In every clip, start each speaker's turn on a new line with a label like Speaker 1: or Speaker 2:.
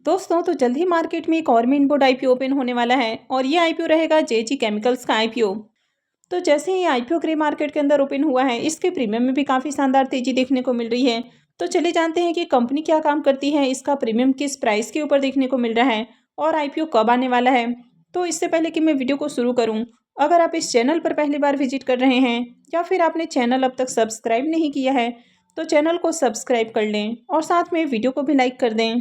Speaker 1: दोस्तों तो जल्द ही मार्केट में एक और मेन बोर्ड आईपीओ ओपन होने वाला है और ये आईपीओ रहेगा जेजी केमिकल्स का आईपीओ। तो जैसे ही आईपीओ ग्रे मार्केट के अंदर ओपन हुआ है, इसके प्रीमियम में भी काफ़ी शानदार तेजी देखने को मिल रही है। तो चले जानते हैं कि कंपनी क्या काम करती है, इसका प्रीमियम किस प्राइस के ऊपर देखने को मिल रहा है और आईपीओ कब आने वाला है। तो इससे पहले कि मैं वीडियो को शुरू करूँ, अगर आप इस चैनल पर पहली बार विजिट कर रहे हैं या फिर आपने चैनल अब तक सब्सक्राइब नहीं किया है, तो चैनल को सब्सक्राइब कर लें और साथ में वीडियो को भी लाइक कर दें।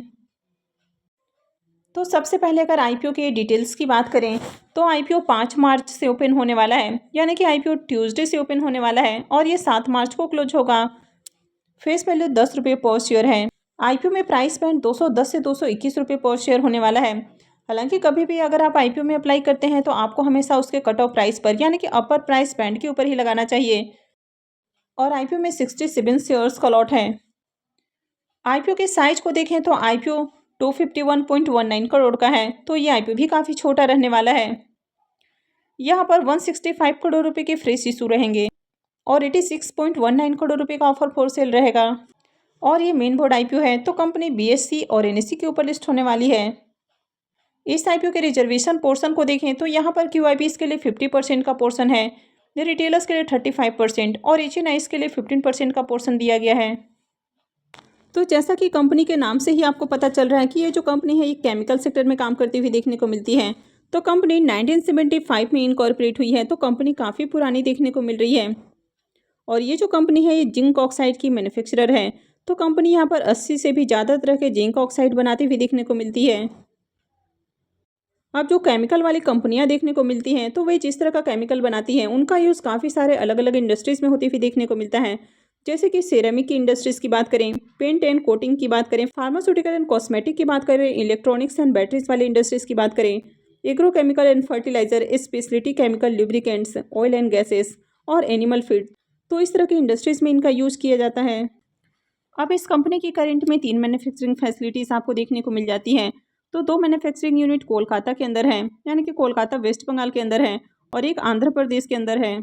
Speaker 1: तो सबसे पहले अगर आईपीओ के डिटेल्स की बात करें, तो आईपीओ 5 मार्च से ओपन होने वाला है, यानी कि आईपीओ ट्यूसडे से ओपन होने वाला है और ये 7 मार्च को क्लोज होगा। फेस वैल्यू 10 रुपये पर शेयर है। आईपीओ में प्राइस बैंड 210 से 221 रुपये पर शेयर होने वाला है। हालांकि कभी भी अगर आप आईपीओ में अप्लाई करते हैं तो आपको हमेशा उसके कट ऑफ प्राइस पर, यानी कि अपर प्राइस बैंड के ऊपर ही लगाना चाहिए। और आईपीओ में 67 शेयर्स का लॉट है। आईपीओ के साइज को देखें तो आईपीओ 251.19 करोड़ का है, तो ये आईपीओ भी काफ़ी छोटा रहने वाला है। यहाँ पर 165 करोड़ रुपए के फ्रेश इशू रहेंगे और 86.19 करोड़ रुपए का ऑफर फॉर सेल रहेगा। और ये मेन बोर्ड आईपीओ है, तो कंपनी बीएसई और एनएसई के ऊपर लिस्ट होने वाली है। इस आईपीओ के रिजर्वेशन पोर्शन को देखें तो यहाँ पर क्यूआईबीज के लिए 50% का पोर्शन है, रिटेलर्स के लिए 35% और एचएनआईज के लिए 15% का पोर्शन दिया गया है। तो जैसा कि कंपनी के नाम से ही आपको पता चल रहा है कि ये जो कंपनी है ये केमिकल सेक्टर में काम करती हुई देखने को मिलती है। तो कंपनी 1975 में इनकॉर्पोरेट हुई है, तो कंपनी काफ़ी पुरानी देखने को मिल रही है। और ये जो कंपनी है ये जिंक ऑक्साइड की मैन्युफैक्चरर है, तो कंपनी यहाँ पर 80 से भी ज़्यादा तरह के जिंक ऑक्साइड बनाती हुई देखने को मिलती है। अब जो केमिकल वाली कंपनियां देखने को मिलती हैं, तो वे जिस तरह का केमिकल बनाती हैं उनका यूज़ काफ़ी सारे अलग अलग इंडस्ट्रीज़ में होती हुई देखने को मिलता है। जैसे कि सेरेमिक की इंडस्ट्रीज़ की बात करें, पेंट एंड कोटिंग की बात करें, फार्मास्यूटिकल एंड कॉस्मेटिक की बात करें, इलेक्ट्रॉनिक्स एंड बैटरीज वाली इंडस्ट्रीज़ की बात करें, agrochemical and fertiliser, speciality chemical, lubricants, oil and gases और एनिमल फीड, तो इस तरह की इंडस्ट्रीज़ में इनका यूज़ किया जाता है। अब इस कंपनी की करंट में 3 मैन्युफैक्चरिंग फैसिलिटीज़ आपको देखने को मिल जाती हैं। तो 2 मैन्युफैक्चरिंग यूनिट कोलकाता के अंदर है, यानी कि कोलकाता वेस्ट बंगाल के अंदर है, और एक आंध्र प्रदेश के अंदर है।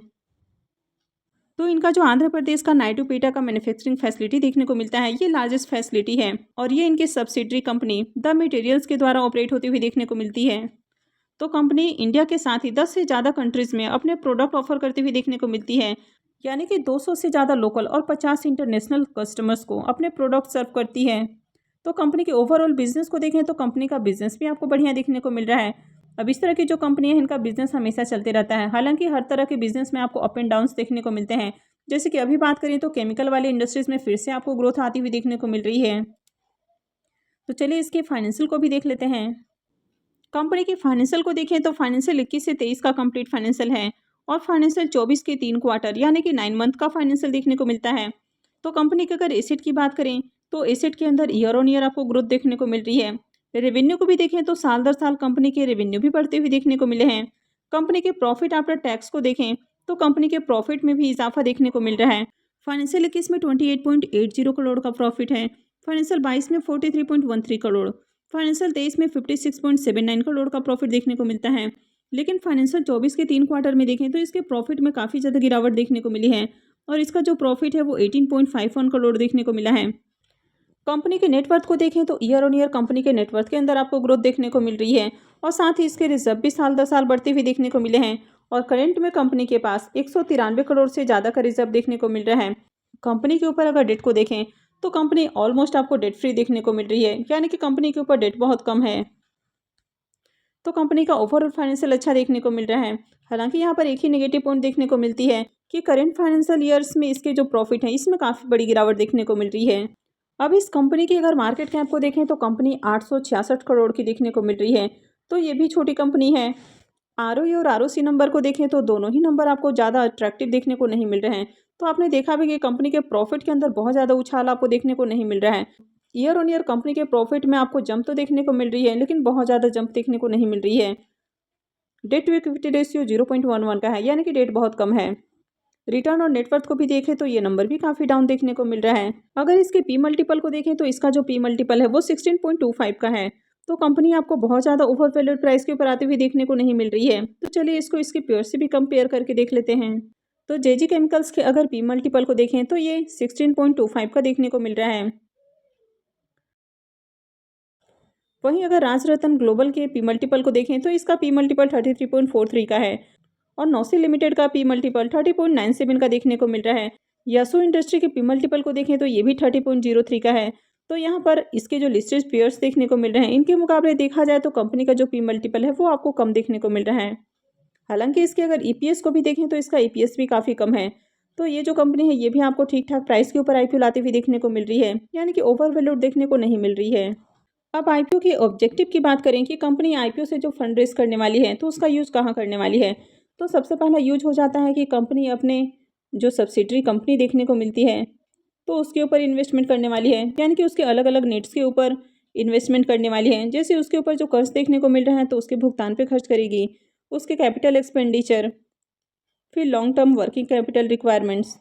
Speaker 1: तो इनका जो आंध्र प्रदेश का नाइटूपेटा का मैन्युफैक्चरिंग फैसिलिटी देखने को मिलता है, ये लार्जेस्ट फैसिलिटी है और ये इनकी सब्सिडरी कंपनी द मटेरियल्स के द्वारा ऑपरेट होती हुई देखने को मिलती है। तो कंपनी इंडिया के साथ ही 10 से ज़्यादा कंट्रीज़ में अपने प्रोडक्ट ऑफर करती हुई देखने को मिलती है, यानी कि 200 से ज़्यादा लोकल और 50 इंटरनेशनल कस्टमर्स को अपने प्रोडक्ट सर्व करती है। तो कंपनी के ओवरऑल बिजनेस को देखें तो कंपनी का बिजनेस भी आपको बढ़िया देखने को मिल रहा है। अब इस तरह की जो कंपनी है इनका बिजनेस हमेशा चलते रहता है, हालांकि हर तरह के बिजनेस में आपको अप एंड डाउन्स देखने को मिलते हैं। जैसे कि अभी बात करें तो केमिकल वाले इंडस्ट्रीज़ में फिर से आपको ग्रोथ आती हुई देखने को मिल रही है। तो चलिए इसके फाइनेंशियल को भी देख लेते हैं। कंपनी की फाइनेंशियल को देखें तो फाइनेंशियल 21 से 23 का कंप्लीट फाइनेंशियल है और फाइनेंशियल 24 के 3 क्वार्टर यानी कि 9 मंथ का फाइनेंशियल देखने को मिलता है। तो कंपनी के अगर एसेट की बात करें तो एसेट के अंदर ईयर ऑन ईयर आपको ग्रोथ देखने को मिल रही है। रेवेन्यू को भी देखें तो साल दर साल कंपनी के रेवेन्यू भी बढ़ते हुए देखने को मिले हैं। कंपनी के प्रॉफिट आफ्टर टैक्स को देखें तो कंपनी के प्रॉफिट में भी इजाफा देखने को मिल रहा है। फाइनेंशियल 21 में 28.80 करोड़ का प्रॉफिट है, फाइनेंशियल 22 में 43.13 करोड़, फाइनेंशियल 23 में 56.79 करोड़ का प्रॉफिट देखने को मिलता है। लेकिन फाइनेंशियल 24 के 3 क्वार्टर में देखें तो इसके प्रॉफिट में काफ़ी ज़्यादा गिरावट देखने को मिली है और इसका जो प्रॉफिट है वो 18.51 करोड़ देखने को मिला है। कंपनी के नेटवर्थ को देखें तो ईयर ऑन ईयर कंपनी के नेटवर्थ के अंदर आपको ग्रोथ देखने को मिल रही है और साथ ही इसके रिजर्व भी साल दर साल बढ़ते हुए देखने को मिले हैं और करंट में कंपनी के पास 193 करोड़ से ज़्यादा का रिजर्व देखने को मिल रहा है। कंपनी के ऊपर अगर डेट को देखें तो कंपनी ऑलमोस्ट आपको डेट फ्री देखने को मिल रही है, यानी कि कंपनी के ऊपर डेट बहुत कम है। तो कंपनी का ओवरऑल फाइनेंशियल अच्छा देखने को मिल रहा है। हालांकि यहाँ पर एक ही नेगेटिव पॉइंट देखने को मिलती है कि करंट फाइनेंशियल ईयर्स में इसके जो प्रॉफिट है इसमें काफ़ी बड़ी गिरावट देखने को मिल रही है। अब इस कंपनी की अगर मार्केट कैप को देखें तो कंपनी 866 करोड़ की देखने को मिल रही है, तो ये भी छोटी कंपनी है। आरओई और आरओसी नंबर को देखें तो दोनों ही नंबर आपको ज़्यादा अट्रैक्टिव देखने को नहीं मिल रहे हैं। तो आपने देखा भी कि कंपनी के प्रॉफिट के अंदर बहुत ज़्यादा उछाल आपको देखने को नहीं मिल रहा है। ईयर ऑन ईयर कंपनी के प्रॉफिट में आपको जंप तो देखने को मिल रही है, लेकिन बहुत ज़्यादा जंप देखने को नहीं मिल रही है। डेट टू इक्विटी रेशियो 0.11 का है, यानी कि डेट बहुत कम है। रिटर्न और नेटवर्थ को भी देखें तो ये नंबर भी काफ़ी डाउन देखने को मिल रहा है। अगर इसके पी मल्टीपल को देखें तो इसका जो पी मल्टीपल है वो 16.25 का है, तो कंपनी आपको बहुत ज़्यादा ओवर वैल्यूड प्राइस के ऊपर आती हुई देखने को नहीं मिल रही है। तो चलिए इसको इसके पेयर से भी कंपेयर करके देख लेते हैं। तो जेजी केमिकल्स के अगर पी मल्टीपल को देखें तो ये 16.25 का देखने को मिल रहा है। वहीं अगर राजरत्न ग्लोबल के पी मल्टीपल को देखें तो इसका पी मल्टीपल 33.43 का है और नौसी लिमिटेड का पी मल्टीपल 30.97 का देखने को मिल रहा है। यासू इंडस्ट्री के पी मल्टीपल को देखें तो ये भी 30.03 का है। तो यहाँ पर इसके जो लिस्टेड पेयर्स देखने को मिल रहे हैं, इनके मुकाबले देखा जाए तो कंपनी का जो पी मल्टीपल है वो आपको कम देखने को मिल रहा है। हालांकि इसके अगर ईपीएस को भी देखें तो इसका ईपीएस भी काफ़ी कम है। तो ये जो कंपनी है ये भी आपको ठीक ठाक प्राइस के ऊपर आईपीओ लाती हुई देखने को मिल रही है, यानी कि ओवर वैल्यूड देखने को नहीं मिल रही है। अब आईपीओ के ऑब्जेक्टिव की बात करें कि कंपनी आईपीओ से जो फंड रेज करने वाली है तो उसका यूज़ कहाँ करने वाली है, तो सबसे पहला यूज हो जाता है कि कंपनी अपने जो सब्सिडरी कंपनी देखने को मिलती है तो उसके ऊपर इन्वेस्टमेंट करने वाली है, यानी कि उसके अलग अलग नीड्स के ऊपर इन्वेस्टमेंट करने वाली है। जैसे उसके ऊपर जो कर्ज देखने को मिल रहा है तो उसके भुगतान पे खर्च करेगी, उसके कैपिटल एक्सपेंडिचर, फिर long term working capital requirements,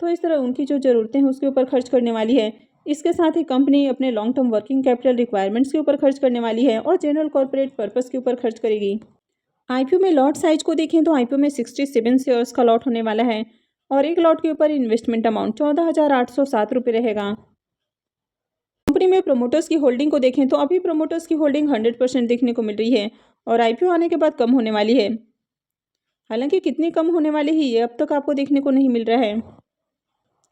Speaker 1: तो इस तरह उनकी जो ज़रूरतें हैं उसके ऊपर खर्च करने वाली है। इसके साथ ही कंपनी अपने long term working capital requirements के ऊपर खर्च करने वाली है और जनरल कॉर्पोरेट पर्पस के ऊपर खर्च करेगी। आईपीओ में लॉट साइज को देखें तो आईपीओ में 67 शेयर्स का लॉट होने वाला है और एक लॉट के ऊपर इन्वेस्टमेंट अमाउंट 14,807 रुपये रहेगा। कंपनी में प्रोमोटर्स की होल्डिंग को देखें तो अभी प्रोमोटर्स की होल्डिंग 100% देखने को मिल रही है और आईपीओ आने के बाद कम होने वाली है। हालांकि कितनी कम होने वाली है ये अब तक आपको देखने को नहीं मिल रहा है।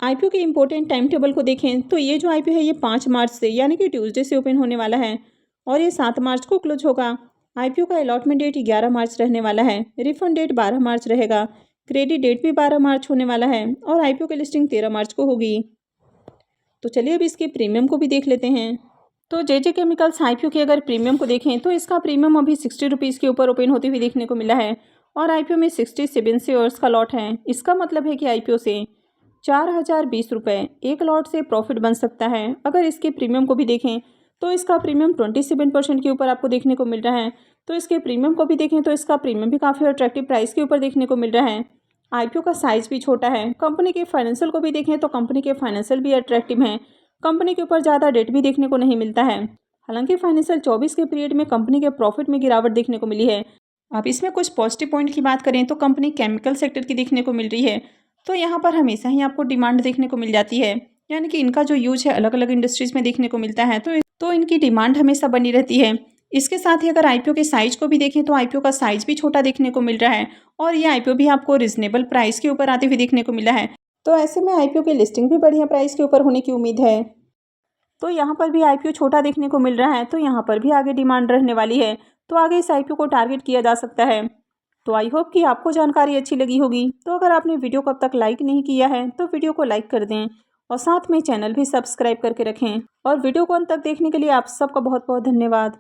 Speaker 1: आईपीओ के इम्पोर्टेंट टाइम टेबल को देखें तो ये जो आईपीओ है ये 5 मार्च से यानी कि ट्यूसडे से ओपन होने वाला है और ये 7 मार्च को क्लोज होगा। आईपीओ का अलॉटमेंट डेट 11 मार्च रहने वाला है, रिफंड डेट 12 मार्च रहेगा, क्रेडिट डेट भी 12 मार्च होने वाला है और आईपीओ की लिस्टिंग 13 मार्च को होगी। तो चलिए अब इसके प्रीमियम को भी देख लेते हैं। तो जेजे केमिकल्स आईपीओ के अगर प्रीमियम को देखें तो इसका प्रीमियम अभी 60 रुपीज़ के ऊपर ओपन होते हुए देखने को मिला है और आईपीओ में 67 शेयर्स का लॉट है। इसका मतलब है कि आईपीओ से 4,020 रुपये एक लॉट से प्रॉफिट बन सकता है। अगर इसके प्रीमियम को भी देखें तो इसका प्रीमियम 27% के ऊपर आपको देखने को मिल रहा है। तो इसके प्रीमियम को भी देखें तो इसका प्रीमियम भी काफ़ी अट्रैक्टिव प्राइस के ऊपर देखने को मिल रहा है। आईपीओ का साइज भी छोटा है। कंपनी के फाइनेंशियल को भी देखें तो कंपनी के फाइनेंशियल भी अट्रैक्टिव हैं। कंपनी के ऊपर ज़्यादा डेट भी देखने को नहीं मिलता है। हालांकि फाइनेंशियल 24 के पीरियड में कंपनी के प्रॉफिट में गिरावट देखने को मिली है। अब इसमें कुछ पॉजिटिव पॉइंट की बात करें तो कंपनी केमिकल सेक्टर की देखने को मिल रही है, तो यहाँ पर हमेशा ही आपको डिमांड देखने को मिल जाती है, यानी कि इनका जो यूज है अलग अलग इंडस्ट्रीज़ में देखने को मिलता है, तो इनकी डिमांड हमेशा बनी रहती है। इसके साथ ही अगर आईपीओ के साइज को भी देखें तो आईपीओ का साइज भी छोटा देखने को मिल रहा है और ये आईपीओ भी आपको रिजनेबल प्राइस के ऊपर आते हुए देखने को मिला है। तो ऐसे में आईपीओ की लिस्टिंग भी बढ़िया प्राइस के ऊपर होने की उम्मीद है। तो यहाँ पर भी आईपीओ छोटा देखने को मिल रहा है, तो यहाँ पर भी आगे डिमांड रहने वाली है, तो आगे इस आईपीओ को टारगेट किया जा सकता है। तो आई होप कि आपको जानकारी अच्छी लगी होगी। तो अगर आपने वीडियो को अब तक लाइक नहीं किया है तो वीडियो को लाइक कर दें और साथ में चैनल भी सब्सक्राइब करके रखें और वीडियो को अंत तक देखने के लिए आप सबका बहुत बहुत धन्यवाद।